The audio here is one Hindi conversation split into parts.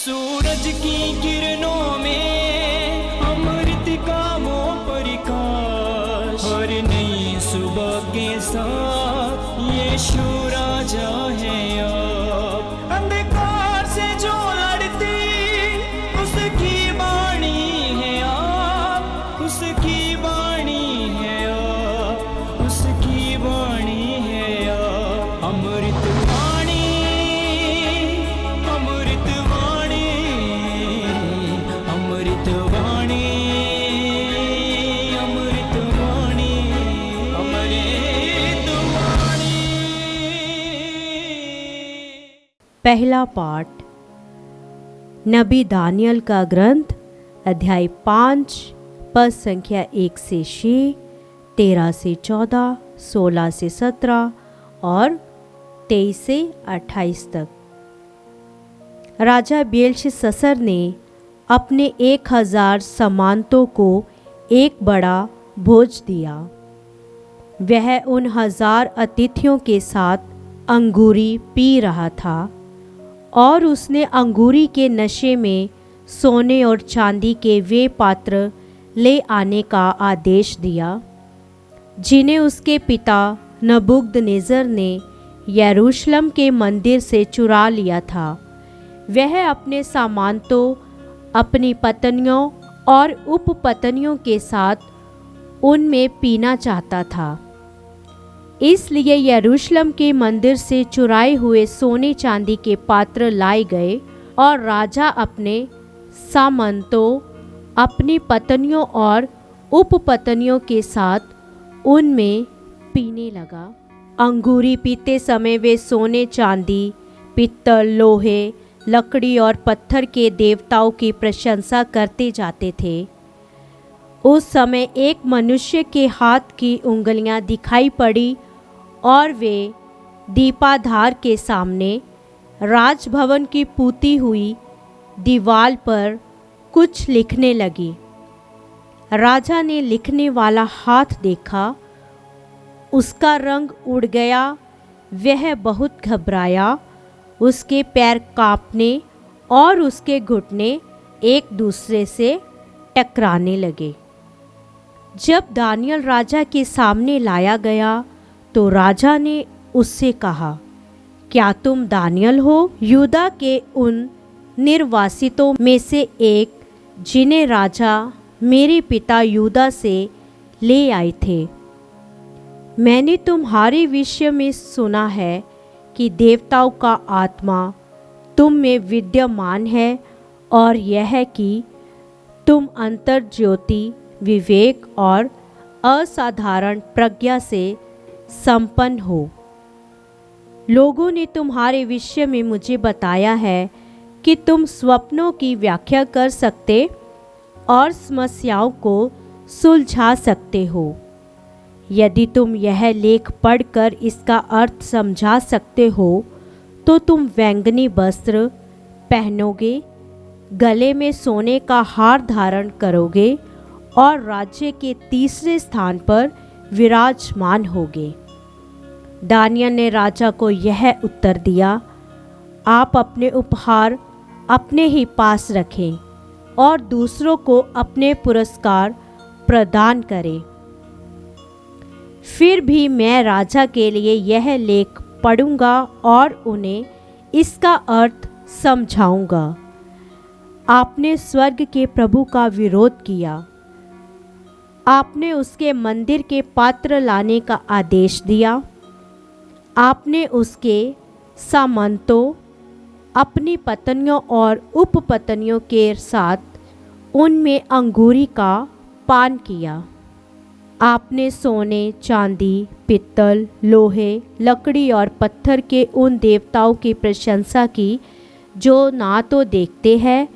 सूरज की किरणों में अमृत का वो प्रकाश, हर नई सुबह के साथ यीशु राजा है अब। अंधकार से जो लड़ती उसकी वाणी है आप, उसकी वाणी है आप, उसकी वाणी है आप। अमृत वाणी, अमृत वाणी, अमृत वाणी, अमृत वाणी, अमृत वाणी। पहला पाठ नबी दानियल का ग्रंथ, अध्याय 5, पद संख्या 1 से 6, 13 से 14, 16 से 17 और 23 से 28 तक। राजा बेलशस्सर ने अपने 1000 सामंतों को एक बड़ा भोज दिया। वह उन 1000 अतिथियों के साथ अंगूरी पी रहा था और उसने अंगूरी के नशे में सोने और चांदी के वे पात्र ले आने का आदेश दिया जिन्हें उसके पिता नबूकदनेस्सर ने यरूशलेम के मंदिर से चुरा लिया था। वह अपने सामंतों, अपनी पत्नियों और उपपत्नियों के साथ उनमें पीना चाहता था। इसलिए यरूशलेम के मंदिर से चुराए हुए सोने चांदी के पात्र लाए गए और राजा अपने सामंतों, अपनी पत्नियों और उपपत्नियों के साथ उनमें पीने लगा। अंगूरी पीते समय वे सोने, चांदी, पित्तल, लोहे, लकड़ी और पत्थर के देवताओं की प्रशंसा करते जाते थे। उस समय एक मनुष्य के हाथ की उंगलियां दिखाई पड़ी और वे दीपाधार के सामने राजभवन की पुती हुई दीवार पर कुछ लिखने लगी। राजा ने लिखने वाला हाथ देखा, उसका रंग उड़ गया, वह बहुत घबराया, उसके पैर कांपने और उसके घुटने एक दूसरे से टकराने लगे। जब दानियल राजा के सामने लाया गया तो राजा ने उससे कहा, क्या तुम दानियल हो, यूदा के उन निर्वासितों में से एक जिन्हें राजा मेरे पिता यूदा से ले आए थे? मैंने तुम्हारे विषय में सुना है कि देवताओं का आत्मा तुम में विद्यमान है और यह कि तुम अंतर्ज्योति, विवेक और असाधारण प्रज्ञा से संपन्न हो। लोगों ने तुम्हारे विषय में मुझे बताया है कि तुम स्वप्नों की व्याख्या कर सकते और समस्याओं को सुलझा सकते हो। यदि तुम यह लेख पढ़कर इसका अर्थ समझा सकते हो तो तुम बैंगनी वस्त्र पहनोगे, गले में सोने का हार धारण करोगे और राज्य के तीसरे स्थान पर विराजमान होगे। दानियल ने राजा को यह उत्तर दिया, आप अपने उपहार अपने ही पास रखें और दूसरों को अपने पुरस्कार प्रदान करें। फिर भी मैं राजा के लिए यह लेख पढ़ूंगा और उन्हें इसका अर्थ समझाऊंगा। आपने स्वर्ग के प्रभु का विरोध किया, आपने उसके मंदिर के पात्र लाने का आदेश दिया, आपने उसके सामंतों, अपनी पत्नियों और उपपत्नियों के साथ उनमें अंगूरी का पान किया। आपने सोने, चांदी, पित्तल, लोहे, लकड़ी और पत्थर के उन देवताओं की प्रशंसा की जो ना तो देखते हैं,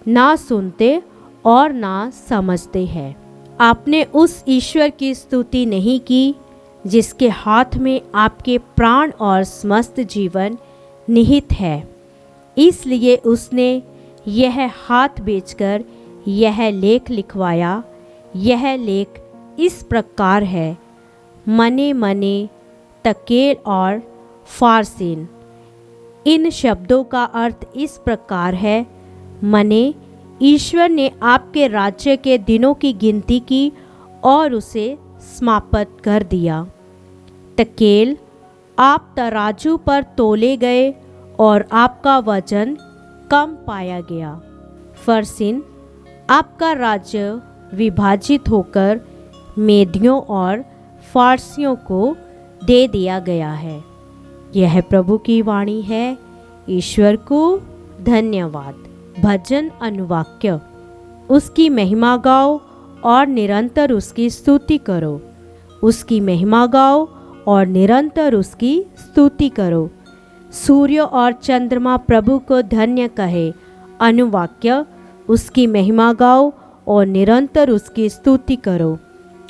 ना सुनते और ना समझते हैं। आपने उस ईश्वर की स्तुति नहीं की जिसके हाथ में आपके प्राण और समस्त जीवन निहित है। इसलिए उसने यह हाथ बेचकर यह लेख लिखवाया। यह लेख इस प्रकार है, मने मने, तकेल और फारसीन। इन शब्दों का अर्थ इस प्रकार है, मने ईश्वर ने आपके राज्य के दिनों की गिनती की और उसे समाप्त कर दिया। तकेल, आप तराजू पर तोले गए और आपका वजन कम पाया गया। फरसिन, आपका राज्य विभाजित होकर मेदियों और फारसियों को दे दिया गया है। यह प्रभु की वाणी है। ईश्वर को धन्यवाद। भजन अनुवाक्य। उसकी महिमा गाओ और निरंतर उसकी स्तुति करो। उसकी महिमा गाओ और निरंतर उसकी स्तुति करो। सूर्य और चंद्रमा प्रभु को धन्य कहे। अनुवाक्य। उसकी महिमा गाओ और निरंतर उसकी स्तुति करो।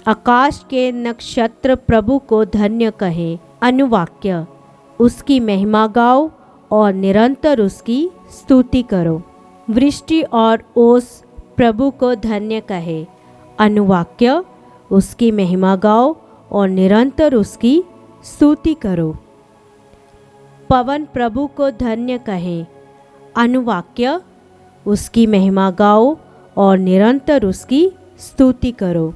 आकाश के नक्षत्र प्रभु को धन्य कहे। अनुवाक्य। उसकी महिमा गाओ और निरंतर उसकी स्तुति करो। वृष्टि और ओस प्रभु को धन्य कहे। अनुवाक्य। उसकी महिमा गाओ और निरंतर उसकी स्तुति करो। पवन प्रभु को धन्य कहे। अनुवाक्य। उसकी महिमा गाओ और निरंतर उसकी स्तुति करो।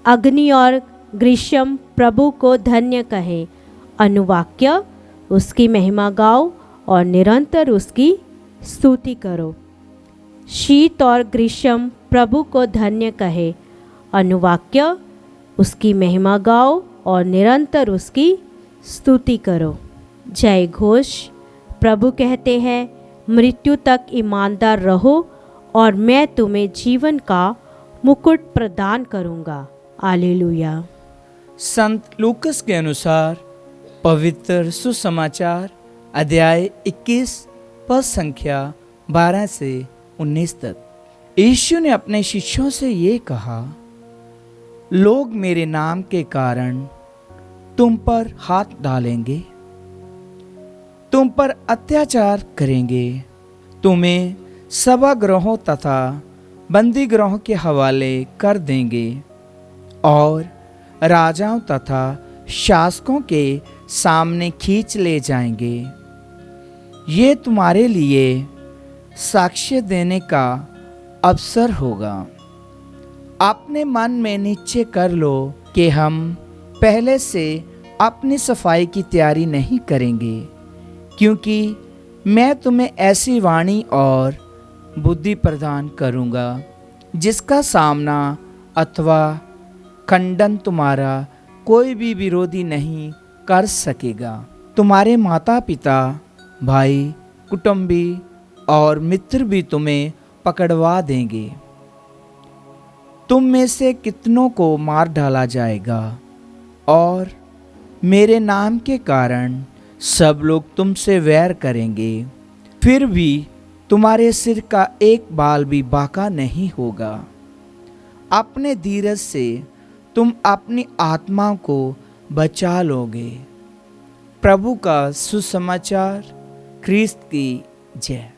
अग्नि और ग्रीष्म प्रभु को धन्य कहे। अनुवाक्य। उसकी महिमा गाओ और निरंतर उसकी स्तुति करो। शीत और ग्रीष्म प्रभु को धन्य कहे। अनुवाक्य। उसकी महिमा गाओ और निरंतर उसकी स्तुति करो। जय घोष। प्रभु कहते हैं, मृत्यु तक ईमानदार रहो और मैं तुम्हें जीवन का मुकुट प्रदान करूंगा। हालेलुया। संत लूकस के अनुसार पवित्र सुसमाचार अध्याय 21 पद संख्या 12 से 19 तक। यीशु ने अपने शिष्यों से ये कहा, लोग मेरे नाम के कारण तुम पर हाथ डालेंगे, तुम पर अत्याचार करेंगे, तुम्हें सभागृहों तथा बंदी गृहों के हवाले कर देंगे और राजाओं तथा शासकों के सामने खींच ले जाएंगे। ये तुम्हारे लिए साक्ष्य देने का अवसर होगा। अपने मन में निश्चय कर लो कि हम पहले से अपनी सफाई की तैयारी नहीं करेंगे, क्योंकि मैं तुम्हें ऐसी वाणी और बुद्धि प्रदान करूंगा जिसका सामना अथवा खंडन तुम्हारा कोई भी विरोधी नहीं कर सकेगा। तुम्हारे माता पिता, भाई, कुटुंबी और मित्र भी तुम्हें पकड़वा देंगे। तुम में से कितनों को मार डाला जाएगा और मेरे नाम के कारण सब लोग तुमसे वैर करेंगे। फिर भी तुम्हारे सिर का एक बाल भी बाका नहीं होगा। अपने धीरज से तुम अपनी आत्मा को बचा लोगे। प्रभु का सुसमाचार। ख्रीस्त की जय।